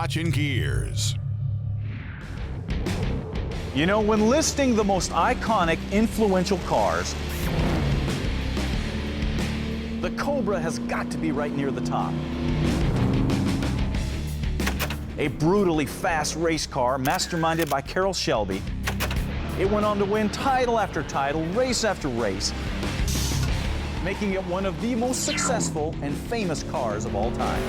watching Gearz. You know, when listing the most iconic, influential cars, the Cobra has got to be right near the top. A brutally fast race car masterminded by Carroll Shelby. It went on to win title after title, race after race, making it one of the most successful and famous cars of all time.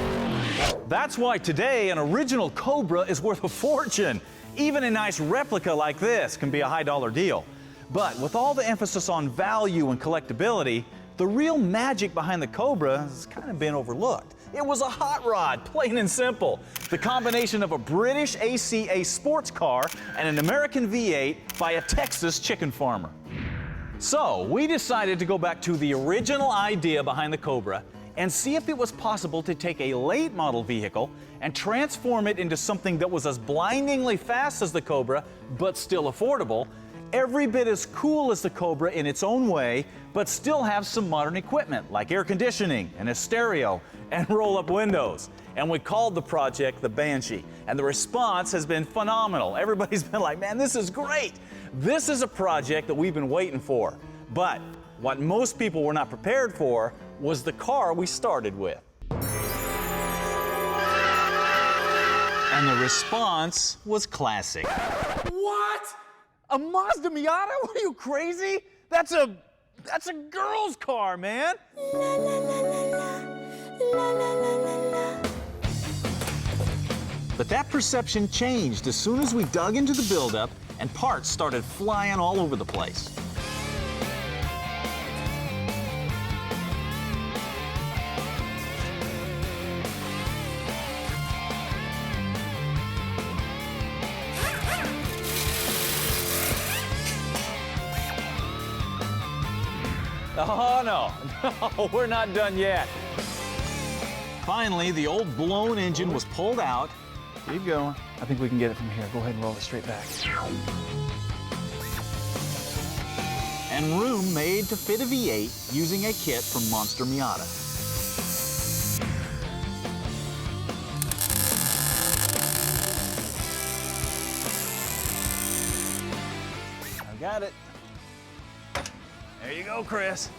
That's why today an original Cobra is worth a fortune. Even a nice replica like this can be a high-dollar deal. But with all the emphasis on value and collectability, the real magic behind the Cobra has kind of been overlooked. It was a hot rod, plain and simple. The combination of a British ACA sports car and an American V8 by a Texas chicken farmer. So we decided to go back to the original idea behind the Cobra and see if it was possible to take a late model vehicle and transform it into something that was as blindingly fast as the Cobra, but still affordable, every bit as cool as the Cobra in its own way, but still have some modern equipment like air conditioning and a stereo and roll-up windows. And we called the project the Banshee, and the response has been phenomenal. Everybody's been like, man, this is great. This is a project that we've been waiting for. But what most people were not prepared for was the car we started with. And the response was classic. What? A Mazda Miata? What, are you crazy? That's a girl's car, man. La, la, la, la, la. La, la, la, la, la. But that perception changed as soon as we dug into the buildup and parts started flying all over the place. Oh, no, we're not done yet. Finally, the old blown engine was pulled out. Keep going. I think we can get it from here. Go ahead and roll it straight back. And room made to fit a V8 using a kit from Mazda Miata. I got it. There you go, Chris.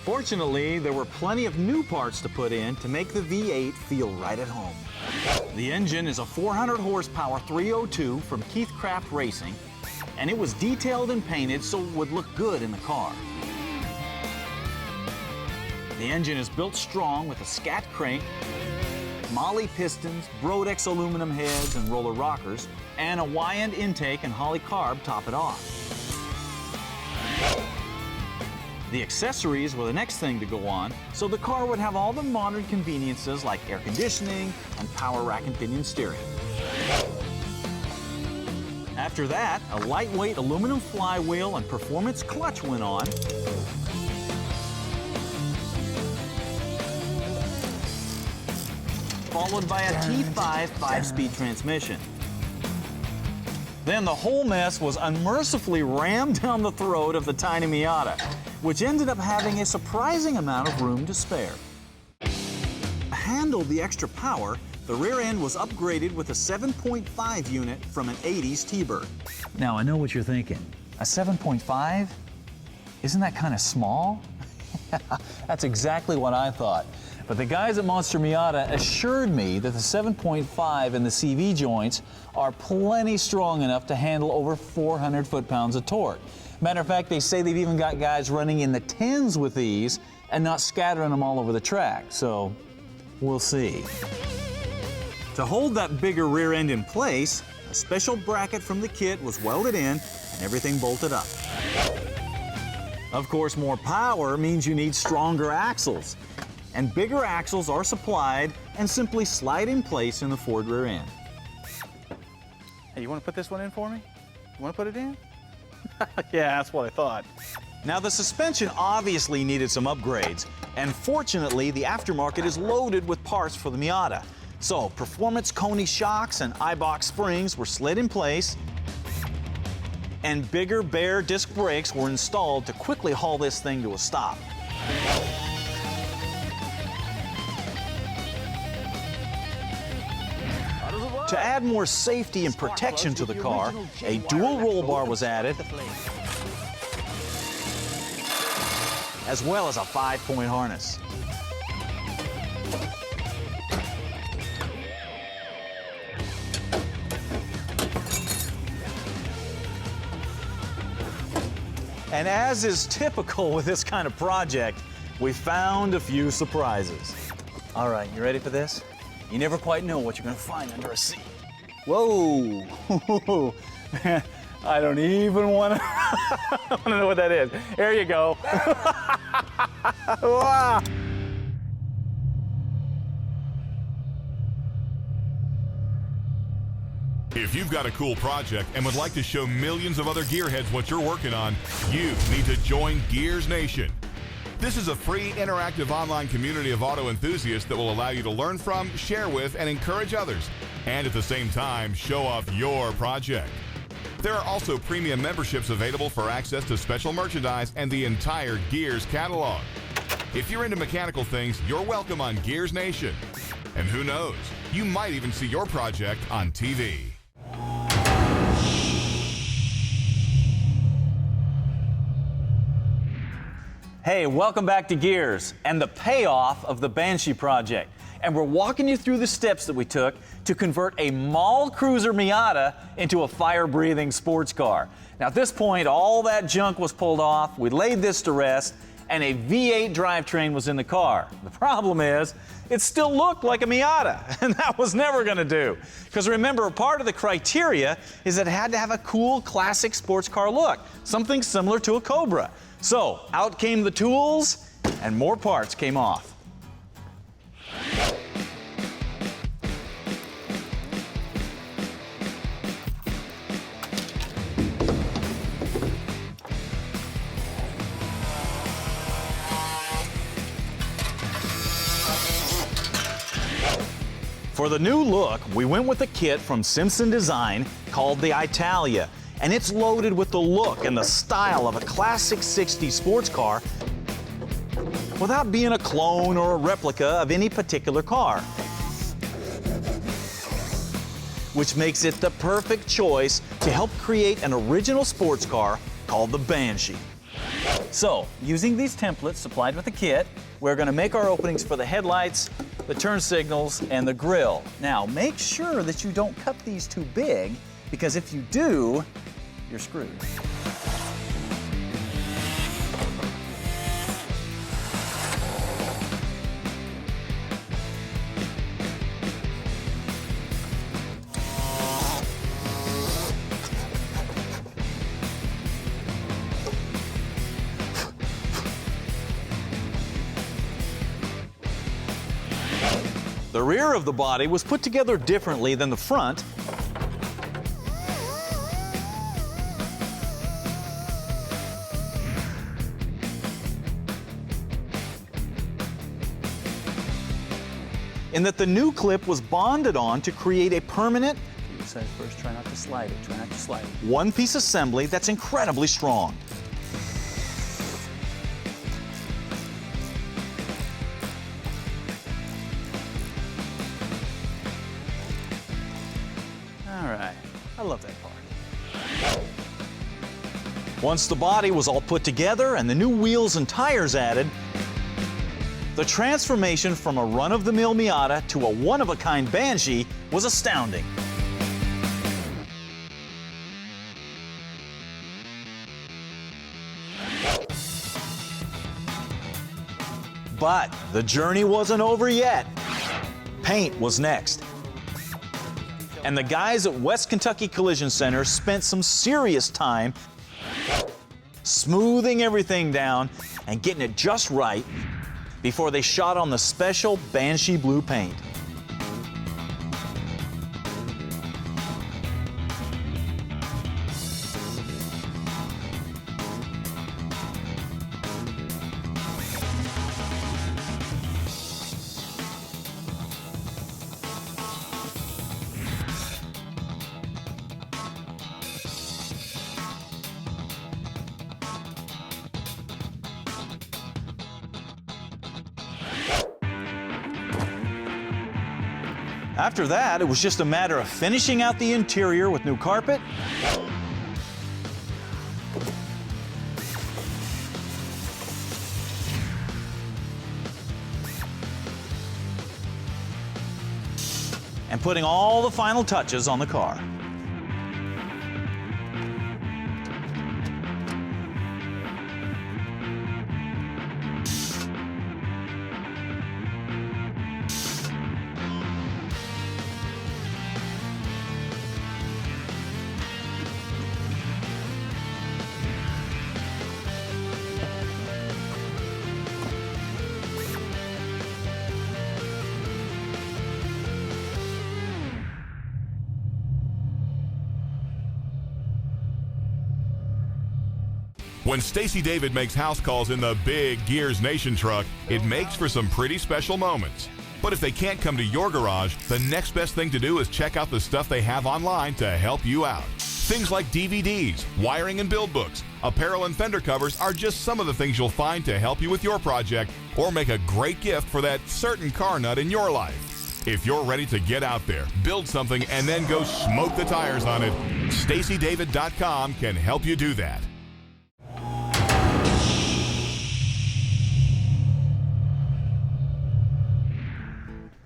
Fortunately, there were plenty of new parts to put in to make the V8 feel right at home. The engine is a 400 horsepower 302 from Keith Craft Racing, and it was detailed and painted so it would look good in the car. The engine is built strong with a scat crank, Molly pistons, Brodex aluminum heads and roller rockers, and a Y-end intake and Holly carb top it off. The accessories were the next thing to go on, so the car would have all the modern conveniences like air conditioning and power rack and pinion steering. After that, a lightweight aluminum flywheel and performance clutch went on. Followed by a T5 5-speed transmission. Then the whole mess was unmercifully rammed down the throat of the tiny Miata, which ended up having a surprising amount of room to spare. To handle the extra power, the rear end was upgraded with a 7.5 unit from an 80s T-Bird. Now, I know what you're thinking. A 7.5? Isn't that kind of small? That's exactly what I thought. But the guys at Mazda Miata assured me that the 7.5 and the CV joints are plenty strong enough to handle over 400 foot-pounds of torque. Matter of fact, they say they've even got guys running in the 10s with these and not scattering them all over the track, so we'll see. To hold that bigger rear end in place, a special bracket from the kit was welded in and everything bolted up. Of course, more power means you need stronger axles. And bigger axles are supplied and simply slide in place in the Ford rear end. Hey, you want to put this one in for me? You want to put it in? Yeah, that's what I thought. Now, the suspension obviously needed some upgrades, and fortunately, the aftermarket is loaded with parts for the Miata. So, performance Coney shocks and iBox springs were slid in place, and bigger bare disc brakes were installed to quickly haul this thing to a stop. To add more safety and protection to the car, a dual roll bar was added, as well as a 5-point harness. And as is typical with this kind of project, we found a few surprises. All right, you ready for this? You never quite know what you're gonna find under a seat. Whoa! I don't even wanna, know what that is. There you go. Wow. If you've got a cool project and would like to show millions of other gearheads what you're working on, you need to join Gearz Nation. This is a free, interactive online community of auto enthusiasts that will allow you to learn from, share with, and encourage others, and at the same time, show off your project. There are also premium memberships available for access to special merchandise and the entire Gearz catalog. If you're into mechanical things, you're welcome on Gearz Nation. And who knows, you might even see your project on TV. Hey, welcome back to Gearz and the payoff of the Banshee project. And we're walking you through the steps that we took to convert a mall cruiser Miata into a fire-breathing sports car. Now at this point, all that junk was pulled off, we laid this to rest, and a V8 drivetrain was in the car. The problem is, it still looked like a Miata, and that was never gonna do. Because remember, part of the criteria is that it had to have a cool, classic sports car look, something similar to a Cobra. So, out came the tools, and more parts came off. For the new look, we went with a kit from Simpson Design called the Italia, and it's loaded with the look and the style of a classic 60s sports car without being a clone or a replica of any particular car, which makes it the perfect choice to help create an original sports car called the Banshee. So, using these templates supplied with the kit, we're going to make our openings for the headlights, the turn signals, and the grille. Now, make sure that you don't cut these too big, because if you do, you're screwed. The rear of the body was put together differently than the front. In that the new clip was bonded on to create a permanent, you said first, try not to slide it, one-piece assembly that's incredibly strong. All right, I love that part. Once the body was all put together and the new wheels and tires added, the transformation from a run-of-the-mill Miata to a one-of-a-kind Banshee was astounding. But the journey wasn't over yet. Paint was next. And the guys at West Kentucky Collision Center spent some serious time smoothing everything down and getting it just right before they shot on the special Banshee blue paint. After that, it was just a matter of finishing out the interior with new carpet, and putting all the final touches on the car. When Stacy David makes house calls in the big Gearz Nation truck, it makes for some pretty special moments. But if they can't come to your garage, the next best thing to do is check out the stuff they have online to help you out. Things like DVDs, wiring and build books, apparel and fender covers are just some of the things you'll find to help you with your project or make a great gift for that certain car nut in your life. If you're ready to get out there, build something, and then go smoke the tires on it, StacyDavid.com can help you do that.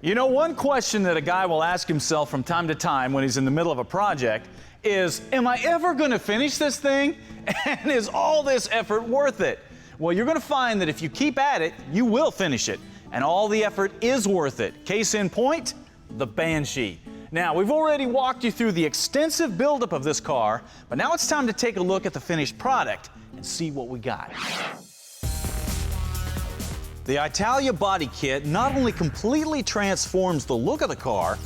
You know, one question that a guy will ask himself from time to time when he's in the middle of a project is, am I ever going to finish this thing? And is all this effort worth it? Well, you're going to find that if you keep at it, you will finish it. And all the effort is worth it. Case in point, the Banshee. Now, we've already walked you through the extensive buildup of this car, but now it's time to take a look at the finished product and see what we got. The Italia body kit not only completely transforms the look of the car,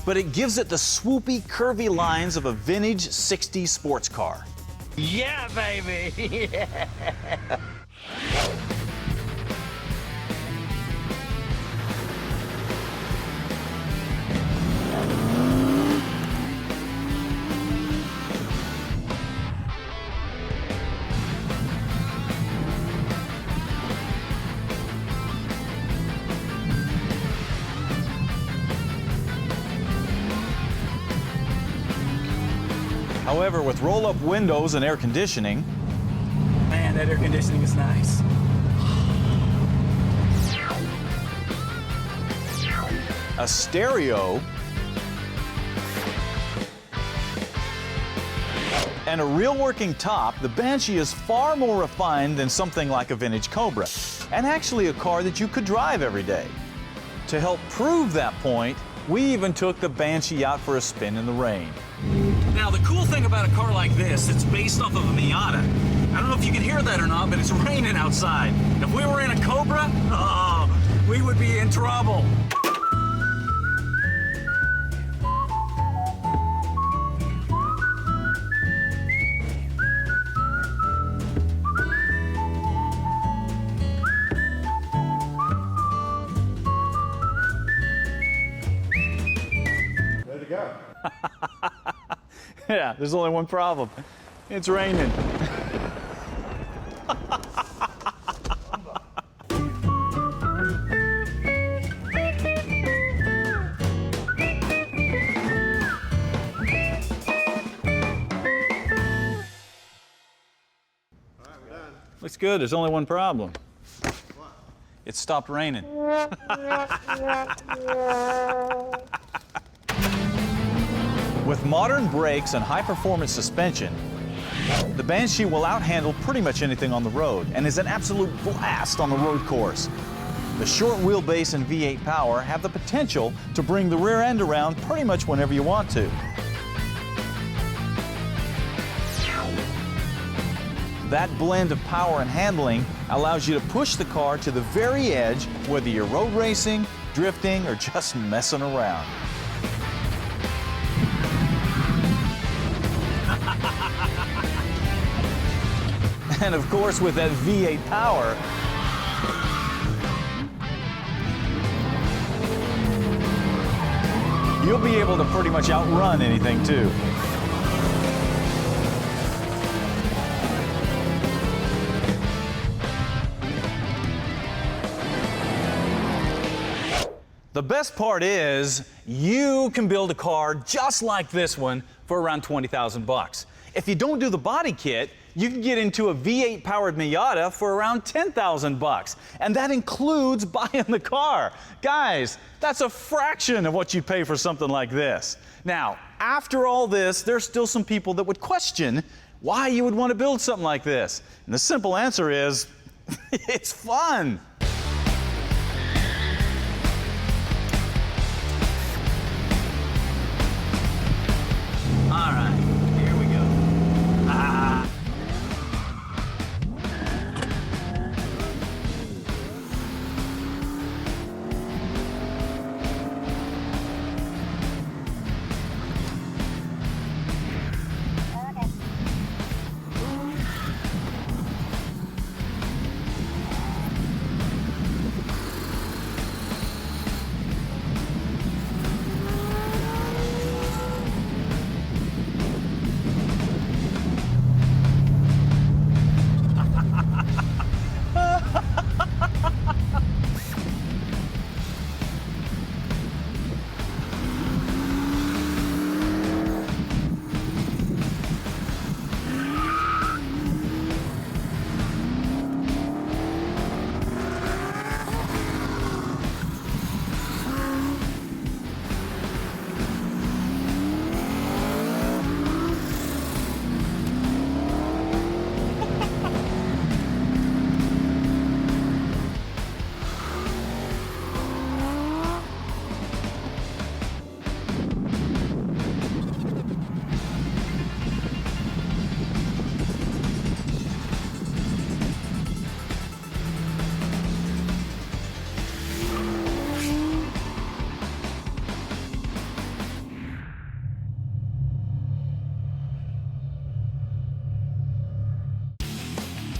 but it gives it the swoopy, curvy lines of a vintage 60s sports car. Yeah, baby! Yeah. However, with roll-up windows and air conditioning, Man, that air conditioning is nice. a stereo, and a real working top, the Banshee is far more refined than something like a vintage Cobra, and actually a car that you could drive every day. To help prove that point, we even took the Banshee out for a spin in the rain. Now, the cool thing about a car like this, it's based off of a Miata. I don't know if you can hear that or not, but it's raining outside. If we were in a Cobra, oh, we would be in trouble. Ready to go. Yeah, there's only one problem. It's raining. Looks good, there's only one problem. It stopped raining. With modern brakes and high-performance suspension, the Banshee will outhandle pretty much anything on the road and is an absolute blast on the road course. The short wheelbase and V8 power have the potential to bring the rear end around pretty much whenever you want to. That blend of power and handling allows you to push the car to the very edge, whether you're road racing, drifting, or just messing around. And of course, with that V8 power, you'll be able to pretty much outrun anything too. The best part is you can build a car just like this one for around 20,000 bucks. If you don't do the body kit, you can get into a V8 powered Miata for around 10,000 bucks. And that includes buying the car. Guys, that's a fraction of what you pay for something like this. Now, after all this, there's still some people that would question why you would want to build something like this. And the simple answer is, it's fun. All right, here we go.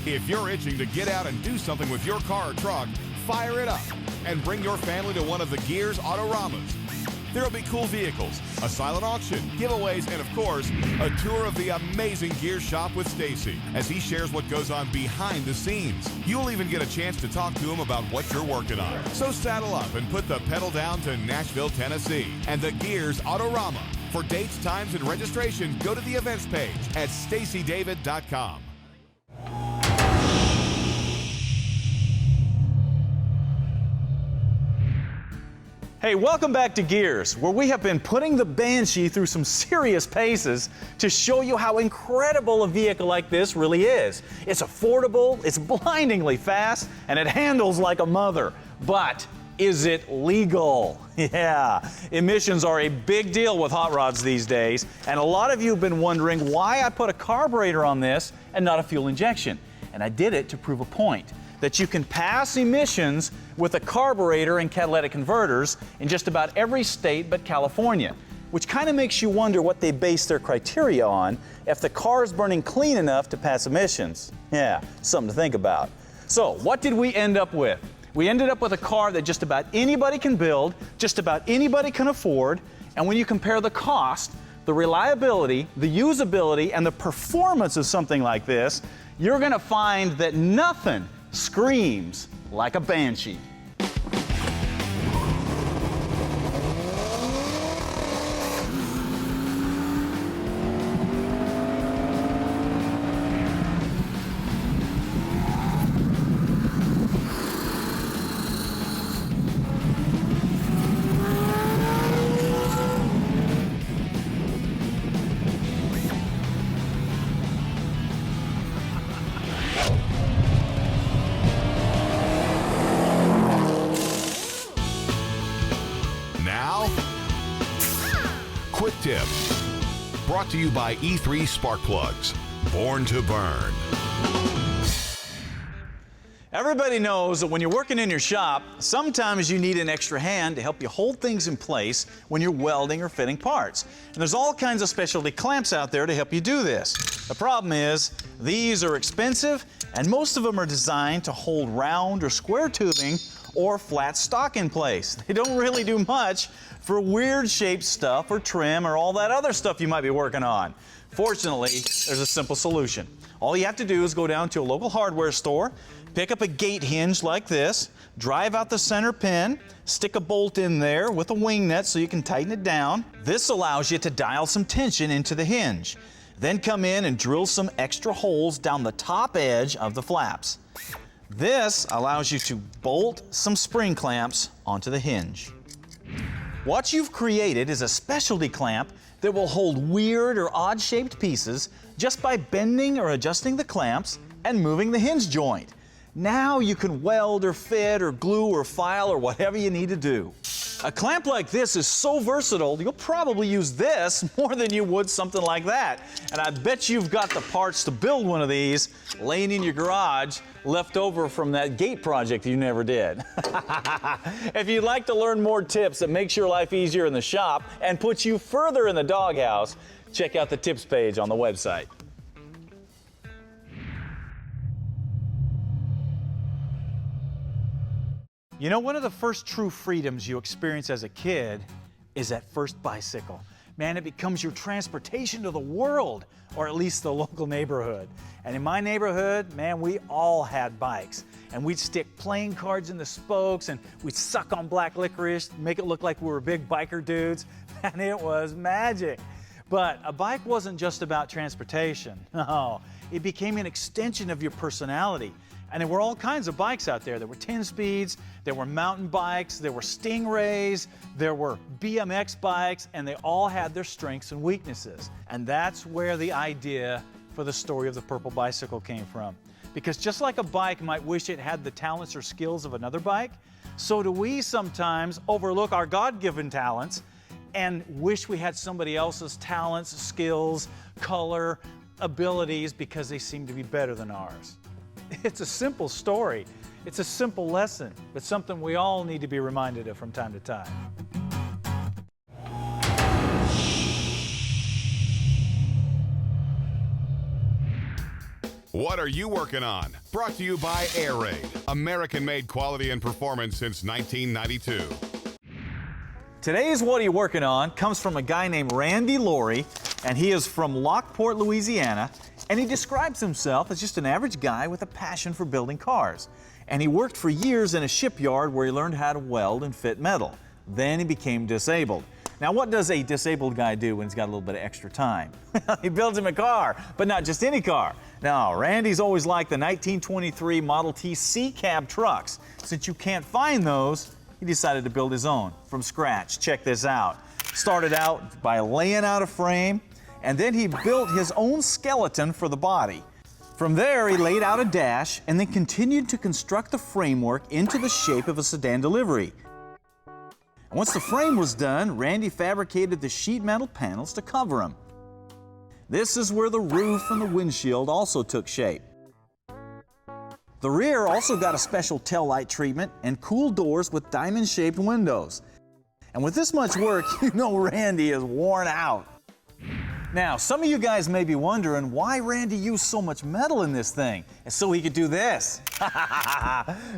If you're itching to get out and do something with your car or truck, fire it up and bring your family to one of the Gearz Autoramas. There'll be cool vehicles, a silent auction, giveaways, and of course, a tour of the amazing Gearz shop with Stacy as he shares what goes on behind the scenes. You'll even get a chance to talk to him about what you're working on. So saddle up and put the pedal down to Nashville, Tennessee and the Gearz Autorama. For dates, times, and registration, go to the events page at stacydavid.com. Hey, welcome back to Gearz, where we have been putting the Banshee through some serious paces to show you how incredible a vehicle like this really is. It's affordable, it's blindingly fast, and it handles like a mother. But is it legal? Yeah, emissions are a big deal with hot rods these days, and a lot of you have been wondering why I put a carburetor on this and not a fuel injection. And I did it to prove a point, that you can pass emissions with a carburetor and catalytic converters in just about every state but California, which kind of makes you wonder what they base their criteria on if the car is burning clean enough to pass emissions. Yeah, something to think about. So, what did we end up with? We ended up with a car that just about anybody can build, just about anybody can afford, and when you compare the cost, the reliability, the usability, and the performance of something like this, you're gonna find that nothing screams like a Banshee. Quick tip, brought to you by E3 Spark Plugs, born to burn. Everybody knows that when you're working in your shop, sometimes you need an extra hand to help you hold things in place when you're welding or fitting parts. And there's all kinds of specialty clamps out there to help you do this. The problem is, these are expensive, and most of them are designed to hold round or square tubing or flat stock in place. They don't really do much for weird shaped stuff or trim or all that other stuff you might be working on. Fortunately, there's a simple solution. All you have to do is go down to a local hardware store, Pick up a gate hinge like this, drive out the center pin, stick a bolt in there with a wing nut so you can tighten it down. This allows you to dial some tension into the hinge. Then come in and drill some extra holes down the top edge of the flaps. This allows you to bolt some spring clamps onto the hinge. What you've created is a specialty clamp that will hold weird or odd-shaped pieces just by bending or adjusting the clamps and moving the hinge joint. Now you can weld or fit or glue or file or whatever you need to do. A clamp like this is so versatile, you'll probably use this more than you would something like that. And I bet you've got the parts to build one of these laying in your garage, left over from that gate project you never did. If you'd like to learn more tips that makes your life easier in the shop and puts you further in the doghouse, check out the tips page on the website. You know, one of the first true freedoms you experience as a kid is that first bicycle. Man, it becomes your transportation to the world, or at least the local neighborhood. And in my neighborhood, man, we all had bikes. And we'd stick playing cards in the spokes, and we'd suck on black licorice, make it look like we were big biker dudes, and it was magic. But a bike wasn't just about transportation. No, it became an extension of your personality. And there were all kinds of bikes out there. There were 10-speeds, there were mountain bikes, there were Stingrays, there were BMX bikes, and they all had their strengths and weaknesses. And that's where the idea for the story of the purple bicycle came from. Because just like a bike might wish it had the talents or skills of another bike, so do we sometimes overlook our God-given talents and wish we had somebody else's talents, skills, color, abilities because they seem to be better than ours. It's a simple story. It's a simple lesson, but something we all need to be reminded of from time to time. What are you working on? Brought to you by Air Raid, American-made quality and performance since 1992. Today's What Are You Working On comes from a guy named Randy Laurie, and he is from Lockport, Louisiana, and he describes himself as just an average guy with a passion for building cars. And he worked for years in a shipyard where he learned how to weld and fit metal. Then he became disabled. Now, what does a disabled guy do when he's got a little bit of extra time? He builds him a car, but not just any car. Now, Randy's always liked the 1923 Model T C-Cab trucks. Since you can't find those, he decided to build his own from scratch. Check this out. Started out by laying out a frame, and then he built his own skeleton for the body. From there, he laid out a dash and then continued to construct the framework into the shape of a sedan delivery. And once the frame was done, Randy fabricated the sheet metal panels to cover them. This is where the roof and the windshield also took shape. The rear also got a special tail light treatment and cool doors with diamond-shaped windows. And with this much work, you know Randy is worn out. Now, some of you guys may be wondering why Randy used so much metal in this thing, and so he could do this.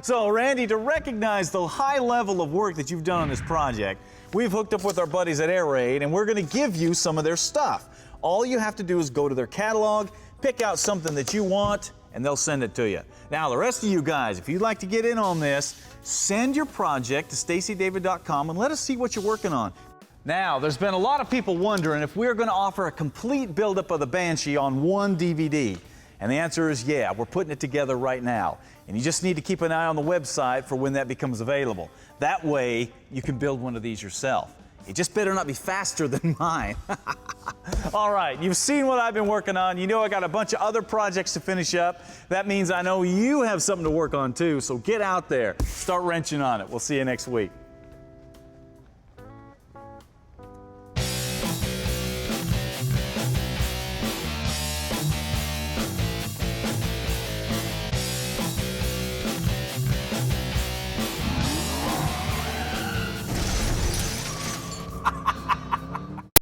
So, Randy, to recognize the high level of work that you've done on this project, we've hooked up with our buddies at Air Raid, and we're going to give you some of their stuff. All you have to do is go to their catalog, pick out something that you want, and they'll send it to you. Now, the rest of you guys, if you'd like to get in on this, send your project to stacydavid.com and let us see what you're working on. Now, there's been a lot of people wondering if we're going to offer a complete buildup of the Banshee on one DVD. And the answer is yeah, we're putting it together right now. And you just need to keep an eye on the website for when that becomes available. That way, you can build one of these yourself. It just better not be faster than mine. All right, you've seen what I've been working on. You know I got a bunch of other projects to finish up. That means I know you have something to work on too, so get out there, start wrenching on it. We'll see you next week.